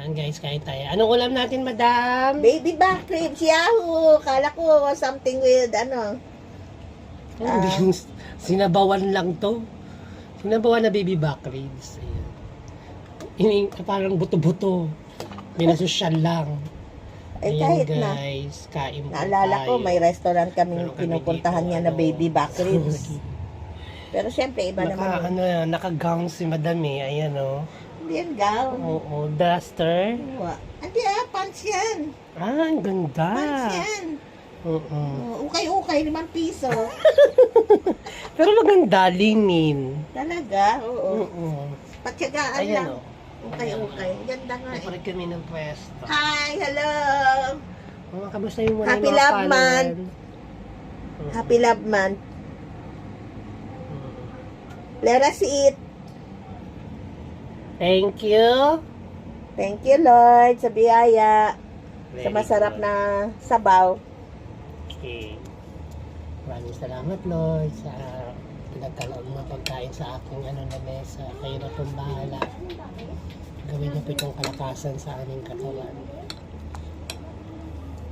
Ayan guys, kain tayo. Anong ulam natin, madam? Baby back ribs, yahoo! Kala ko something with Sinabawan lang to. Sinabawan na baby back ribs. Ayan. Parang buto-buto. Minasosyal lang. Eh, Ayan kahit na. guys, kain po Naalala tayo. ko, may restaurant kaming Meron kami pinupuntahan dito, niya na baby back ribs. Ano, Pero syempre, iba naman. naka-gown si madam eh. Ayan o. Hindi yan gown. Oo, duster. Hindi pants yan. Ah, ang ganda. Pants yan. Oo. Ukay-ukay, 5 piso. Pero maganda, linin. Talaga, oo. Oo. Patyagaan Ayan lang. o. Ukay-ukay. Ganda nga eh. Napalag kami ng pwesto. Hi, hello! Kamusta yung muna Happy yung mga Love follower? Month. Happy Love Month. Let us eat. Thank you. Thank you, Lord, sa biyaya. Very Sa masarap good. na sabaw. Okay. Maraming salamat, Lord, sa pinagkaloon mo pagkain sa aking na mesa. Kayo na pong bahala. Gawin niyo po itong kalakasan sa aming katawan.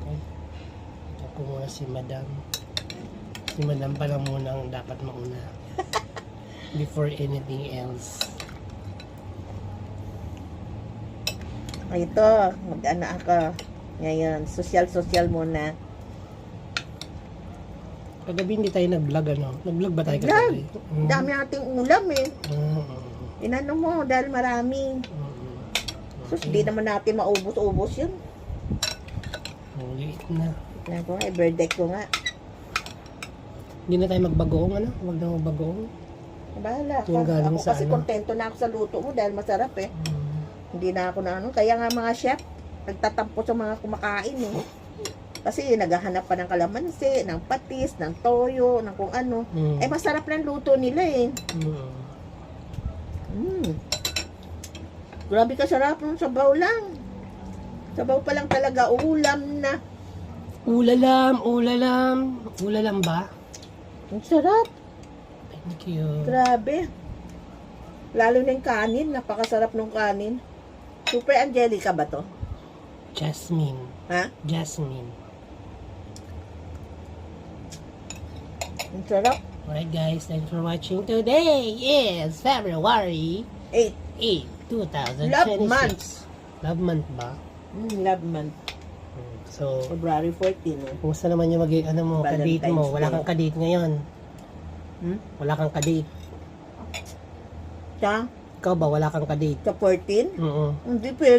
Okay. Ito po muna si Madam. Si Madam pa lang muna ang dapat mauna. Before anything else. Ito, mag-ano ako. Ngayon, social muna. Kagabi hindi tayo nag-vlog, ano? Nag-vlog ba tayo Vlog. kagabi? Dami nating ulam eh. Mm. Inano mo, dahil marami. Sus, di naman natin maubos-ubos yun. Ulit na. Ako, birthday ko nga. Hindi na tayo magbagoong, ano? Huwag na magbagoong. Bahala ka. Yung galing Ako sa kasi ano? kontento na ako sa luto mo dahil masarap eh. Hindi na ako na ano. Kaya nga mga chef, nagtatampo sa mga kumakain eh. Kasi naghahanap pa ng kalamansi, ng patis, ng toyo, ng kung ano. Eh masarap ng luto nila eh. Grabe ka sarap ng sabaw lang. Sabaw pa lang talaga, ulam na. Ulalam, ulalam. Ulalam ba? Ang sarap. Thank you. Grabe. Lalo na yung kanin, napakasarap ng kanin. Super Angelica ba to? Jasmine. Ha? Jasmine. Ang sarap. Alright guys, thanks for watching. Today is February 8. 8, 2026. Love month. Love month ba? Love month. So, February 14. Eh. kumusta naman yung maging ano mo, kadate mo? Valentine's Wala Day. kang kadate ngayon. Wala kang kadate. Sa? Ikaw ba, wala kang kadate? Sa 14? Oo. Hindi pwede.